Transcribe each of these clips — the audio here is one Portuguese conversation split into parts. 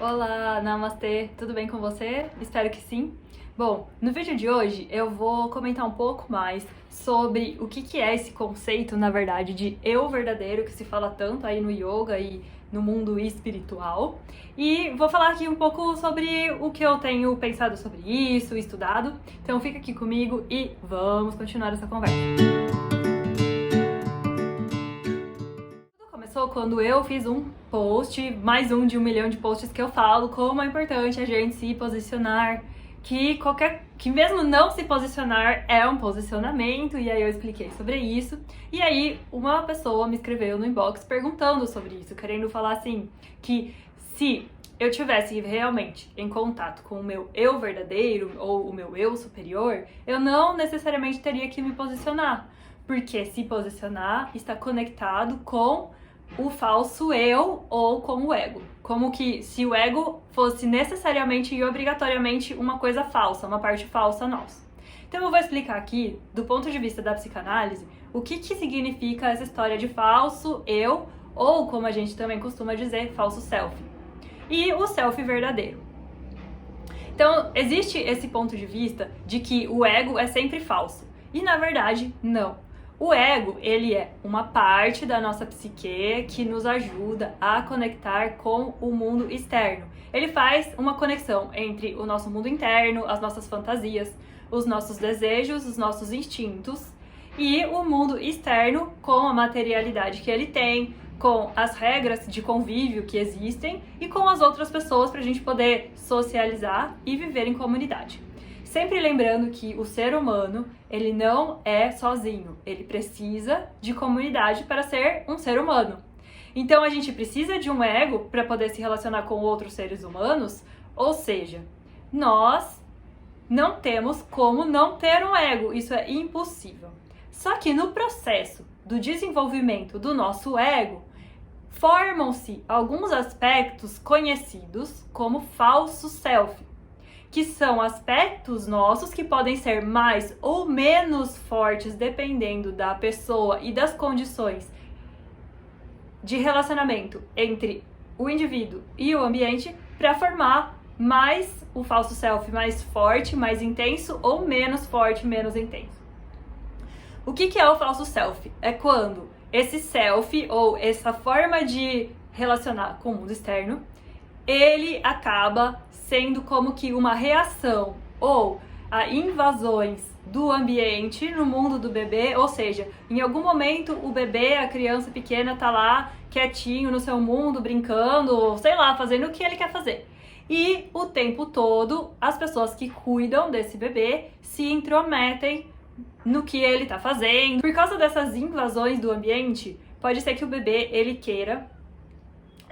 Olá, namastê, tudo bem com você? Espero que sim. Bom, no vídeo de hoje eu vou comentar um pouco mais sobre o que é esse conceito, na verdade, de eu verdadeiro, que se fala tanto aí no yoga e no mundo espiritual. E vou falar aqui um pouco sobre o que eu tenho pensado sobre isso, estudado. Então fica aqui comigo e vamos continuar essa conversa. Começou quando eu fiz um post, mais um de 1 milhão de posts que eu falo como é importante a gente se posicionar, que mesmo não se posicionar é um posicionamento, e aí eu expliquei sobre isso. E aí uma pessoa me escreveu no inbox perguntando sobre isso, querendo falar assim, que se eu tivesse realmente em contato com o meu eu verdadeiro ou o meu eu superior, eu não necessariamente teria que me posicionar, porque se posicionar está conectado com o falso eu ou com o ego. Como que se o ego fosse necessariamente e obrigatoriamente uma coisa falsa, uma parte falsa nossa. Então eu vou explicar aqui, do ponto de vista da psicanálise, o que significa essa história de falso eu, ou como a gente também costuma dizer, falso self. E o self verdadeiro. Então, existe esse ponto de vista de que o ego é sempre falso. E na verdade, não. O ego, ele é uma parte da nossa psique que nos ajuda a conectar com o mundo externo. Ele faz uma conexão entre o nosso mundo interno, as nossas fantasias, os nossos desejos, os nossos instintos e o mundo externo com a materialidade que ele tem, com as regras de convívio que existem e com as outras pessoas para a gente poder socializar e viver em comunidade. Sempre lembrando que o ser humano, ele não é sozinho, ele precisa de comunidade para ser um ser humano. Então a gente precisa de um ego para poder se relacionar com outros seres humanos, ou seja, nós não temos como não ter um ego, isso é impossível. Só que no processo do desenvolvimento do nosso ego, formam-se alguns aspectos conhecidos como falso self, que são aspectos nossos que podem ser mais ou menos fortes dependendo da pessoa e das condições de relacionamento entre o indivíduo e o ambiente para formar mais o falso self mais forte, mais intenso ou menos forte, menos intenso. O que é o falso self? É quando esse self ou essa forma de relacionar com o mundo externo, ele acaba sendo como que uma reação ou a invasões do ambiente no mundo do bebê, ou seja, em algum momento o bebê, a criança pequena tá lá quietinho no seu mundo, brincando, sei lá, fazendo o que ele quer fazer. E o tempo todo as pessoas que cuidam desse bebê se intrometem no que ele tá fazendo. Por causa dessas invasões do ambiente, pode ser que o bebê ele queira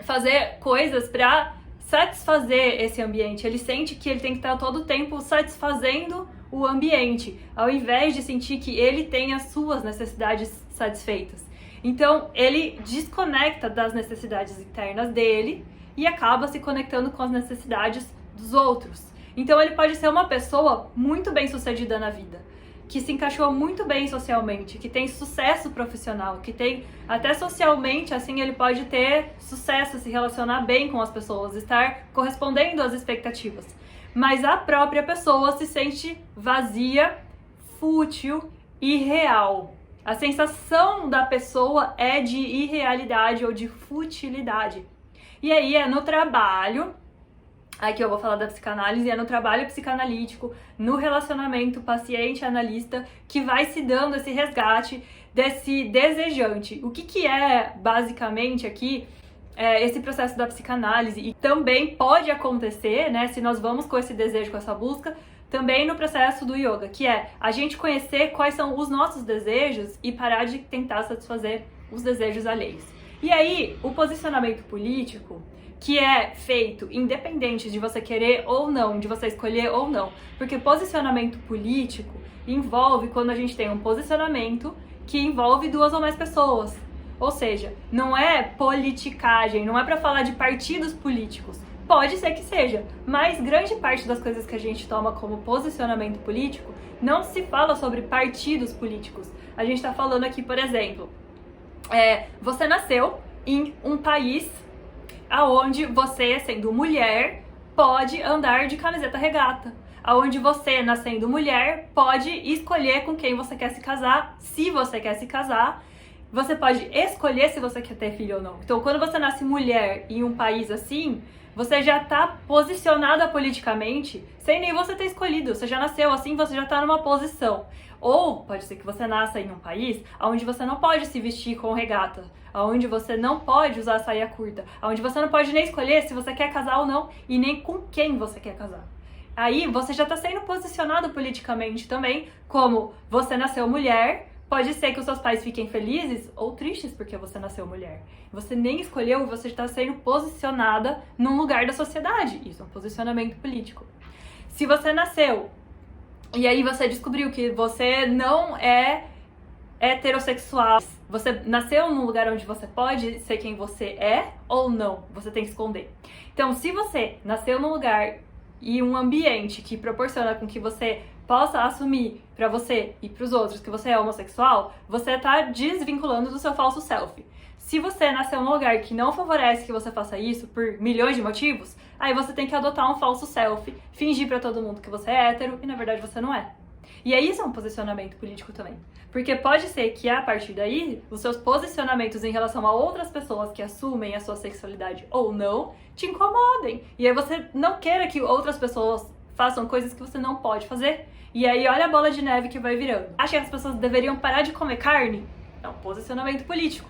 fazer coisas para satisfazer esse ambiente. Ele sente que ele tem que estar todo o tempo satisfazendo o ambiente, ao invés de sentir que ele tem as suas necessidades satisfeitas. Então, ele desconecta das necessidades internas dele e acaba se conectando com as necessidades dos outros. Então, ele pode ser uma pessoa muito bem-sucedida na vida, que se encaixou muito bem socialmente, que tem sucesso profissional, que tem até socialmente, assim, ele pode ter sucesso, se relacionar bem com as pessoas, estar correspondendo às expectativas. Mas a própria pessoa se sente vazia, fútil, irreal. A sensação da pessoa é de irrealidade ou de futilidade. E aí é no trabalho, aqui eu vou falar da psicanálise, é no trabalho psicanalítico, no relacionamento paciente-analista, que vai se dando esse resgate desse desejante. O que é, basicamente, aqui, esse processo da psicanálise? E também pode acontecer, né, se nós vamos com esse desejo, com essa busca, também no processo do yoga, que é a gente conhecer quais são os nossos desejos e parar de tentar satisfazer os desejos alheios. E aí, o posicionamento político, que é feito independente de você querer ou não, de você escolher ou não. Porque posicionamento político envolve quando a gente tem um posicionamento que envolve 2 ou mais pessoas. Ou seja, não é politicagem, não é para falar de partidos políticos. Pode ser que seja, mas grande parte das coisas que a gente toma como posicionamento político não se fala sobre partidos políticos. A gente está falando aqui, por exemplo, você nasceu em um país aonde você, sendo mulher, pode andar de camiseta regata. Aonde você, nascendo mulher, pode escolher com quem você quer se casar, se você quer se casar. Você pode escolher se você quer ter filho ou não. Então, quando você nasce mulher em um país assim, você já tá posicionada politicamente sem nem você ter escolhido. Você já nasceu assim, você já tá numa posição. Ou pode ser que você nasça em um país onde você não pode se vestir com regata, onde você não pode usar saia curta, onde você não pode nem escolher se você quer casar ou não e nem com quem você quer casar. Aí você já tá sendo posicionado politicamente também, como você nasceu mulher. Pode ser que os seus pais fiquem felizes ou tristes porque você nasceu mulher. Você nem escolheu e você está sendo posicionada num lugar da sociedade. Isso é um posicionamento político. Se você nasceu e aí você descobriu que você não é heterossexual, você nasceu num lugar onde você pode ser quem você é ou não, você tem que esconder. Então, se você nasceu num lugar e um ambiente que proporciona com que você possa assumir pra você e pros outros que você é homossexual, você tá desvinculando do seu falso self. Se você nasceu num lugar que não favorece que você faça isso por milhões de motivos, aí você tem que adotar um falso self, fingir pra todo mundo que você é hétero e na verdade você não é. E aí isso é um posicionamento político também. Porque pode ser que a partir daí, os seus posicionamentos em relação a outras pessoas que assumem a sua sexualidade ou não, te incomodem. E aí você não queira que outras pessoas façam coisas que você não pode fazer. E aí olha a bola de neve que vai virando. Acha que as pessoas deveriam parar de comer carne? É um posicionamento político.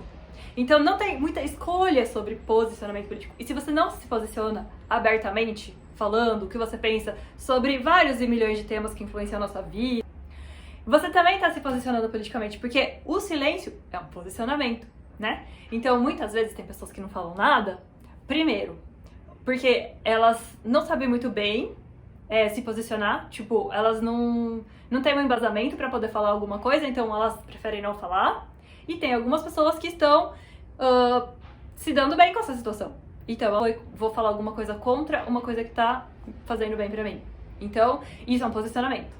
Então não tem muita escolha sobre posicionamento político. E se você não se posiciona abertamente, falando o que você pensa sobre vários e milhões de temas que influenciam a nossa vida, você também está se posicionando politicamente, porque o silêncio é um posicionamento, né? Então muitas vezes tem pessoas que não falam nada, primeiro, porque elas não sabem muito bem se posicionar, tipo, elas não têm um embasamento para poder falar alguma coisa, então elas preferem não falar. E tem algumas pessoas que estão se dando bem com essa situação. Então, eu vou falar alguma coisa contra uma coisa que tá fazendo bem pra mim. Então, isso é um posicionamento.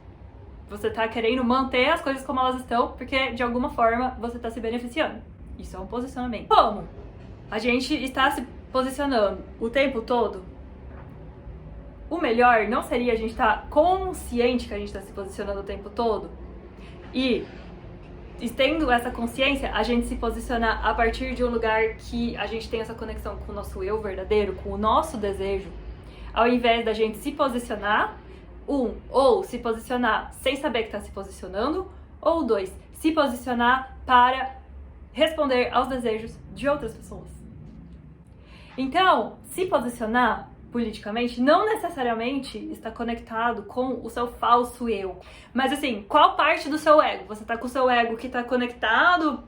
Você tá querendo manter as coisas como elas estão, porque de alguma forma você tá se beneficiando. Isso é um posicionamento. Como a gente está se posicionando o tempo todo, o melhor não seria a gente estar consciente que a gente está se posicionando o tempo todo e, tendo essa consciência, a gente se posicionar a partir de um lugar que a gente tem essa conexão com o nosso eu verdadeiro, com o nosso desejo, ao invés da gente se posicionar, ou se posicionar sem saber que está se posicionando, ou 2, se posicionar para responder aos desejos de outras pessoas. Então, se posicionar politicamente não necessariamente está conectado com o seu falso eu. Mas assim, qual parte do seu ego? Você tá com o seu ego que tá conectado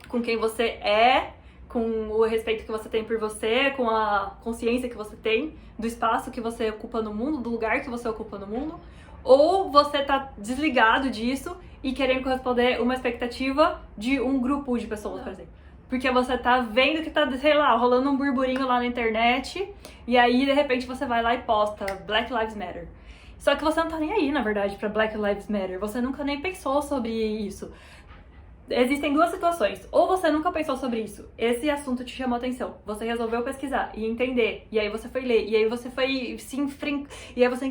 com quem você é, com o respeito que você tem por você, com a consciência que você tem do espaço que você ocupa no mundo, do lugar que você ocupa no mundo? Ou você tá desligado disso e querendo corresponder uma expectativa de um grupo de pessoas, por exemplo? Porque você tá vendo que tá, sei lá, rolando um burburinho lá na internet, e aí, de repente, você vai lá e posta Black Lives Matter. Só que você não tá nem aí, na verdade, pra Black Lives Matter. Você nunca nem pensou sobre isso. Existem duas situações. Ou você nunca pensou sobre isso, esse assunto te chamou atenção, você resolveu pesquisar e entender, e aí você foi ler, e aí você foi e aí você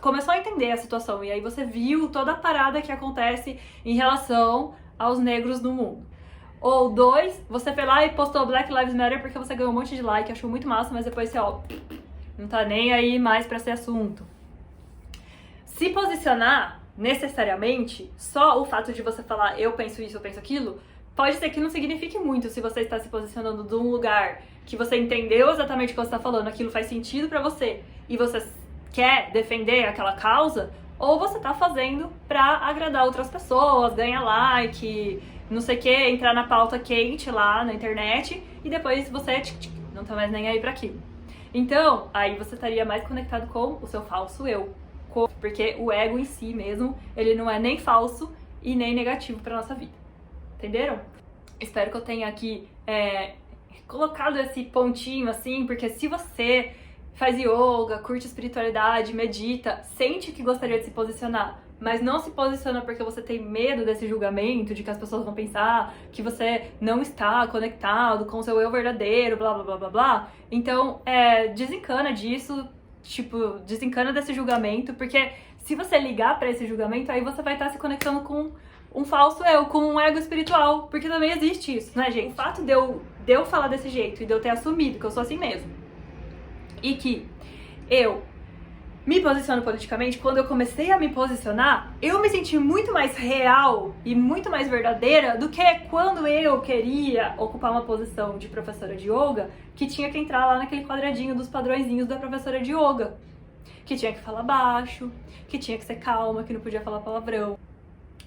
começou a entender a situação, e aí você viu toda a parada que acontece em relação aos negros no mundo. Ou 2, você foi lá e postou Black Lives Matter porque você ganhou um monte de like, achou muito massa, mas depois você, não tá nem aí mais pra esse assunto. Se posicionar, necessariamente, só o fato de você falar eu penso isso, eu penso aquilo, pode ser que não signifique muito se você está se posicionando de um lugar que você entendeu exatamente o que você está falando, aquilo faz sentido pra você e você quer defender aquela causa, ou você tá fazendo pra agradar outras pessoas, ganhar like, não sei o que, entrar na pauta quente lá na internet e depois você não tá mais nem aí pra aquilo. Então, aí você estaria mais conectado com o seu falso eu. Porque o ego em si mesmo, ele não é nem falso e nem negativo pra nossa vida. Entenderam? Espero que eu tenha aqui colocado esse pontinho assim, porque se você faz yoga, curte espiritualidade, medita, sente que gostaria de se posicionar, mas não se posiciona porque você tem medo desse julgamento, de que as pessoas vão pensar que você não está conectado com o seu eu verdadeiro, blá blá blá blá blá, então desencana disso, tipo, desencana desse julgamento, porque se você ligar pra esse julgamento, aí você vai estar se conectando com um falso eu, com um ego espiritual, porque também existe isso, né, gente? O fato de eu falar desse jeito e de eu ter assumido que eu sou assim mesmo, e que eu me posiciono politicamente, quando eu comecei a me posicionar, eu me senti muito mais real e muito mais verdadeira do que quando eu queria ocupar uma posição de professora de yoga, que tinha que entrar lá naquele quadradinho dos padrõezinhos da professora de yoga, que tinha que falar baixo, que tinha que ser calma, que não podia falar palavrão.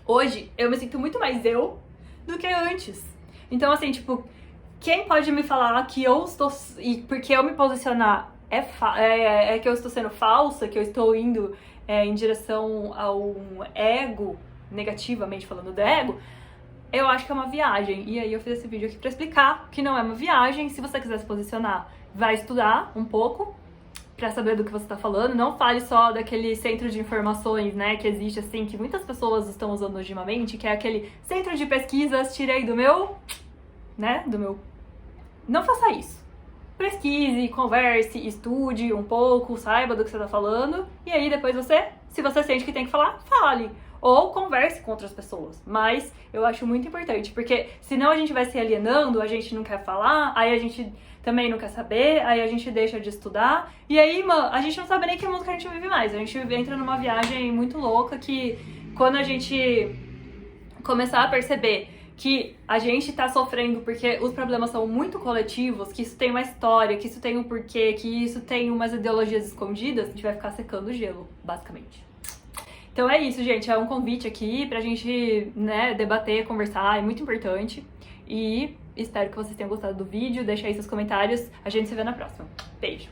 Hoje, eu me sinto muito mais eu do que antes. Então, assim, tipo, quem pode me falar que eu estou... E porque eu me posicionar é que eu estou sendo falsa, que eu estou indo em direção a um ego, negativamente falando do ego, eu acho que é uma viagem. E aí eu fiz esse vídeo aqui pra explicar que não é uma viagem. Se você quiser se posicionar, vai estudar um pouco pra saber do que você tá falando. Não fale só daquele centro de informações, né, que existe, assim, que muitas pessoas estão usando ultimamente, que é aquele centro de pesquisas, tirei do meu, né, do meu... Não faça isso. Pesquise, converse, estude um pouco, saiba do que você tá falando, e aí depois você, se você sente que tem que falar, fale. Ou converse com outras pessoas. Mas eu acho muito importante, porque senão a gente vai se alienando, a gente não quer falar, aí a gente também não quer saber, aí a gente deixa de estudar, e aí, mano, a gente não sabe nem que mundo que a gente vive mais. A gente entra numa viagem muito louca que quando a gente começar a perceber que a gente tá sofrendo porque os problemas são muito coletivos, que isso tem uma história, que isso tem um porquê, que isso tem umas ideologias escondidas, a gente vai ficar secando o gelo, basicamente. Então é isso, gente, é um convite aqui pra gente, né, debater, conversar, é muito importante. E espero que vocês tenham gostado do vídeo, deixa aí seus comentários, a gente se vê na próxima. Beijo!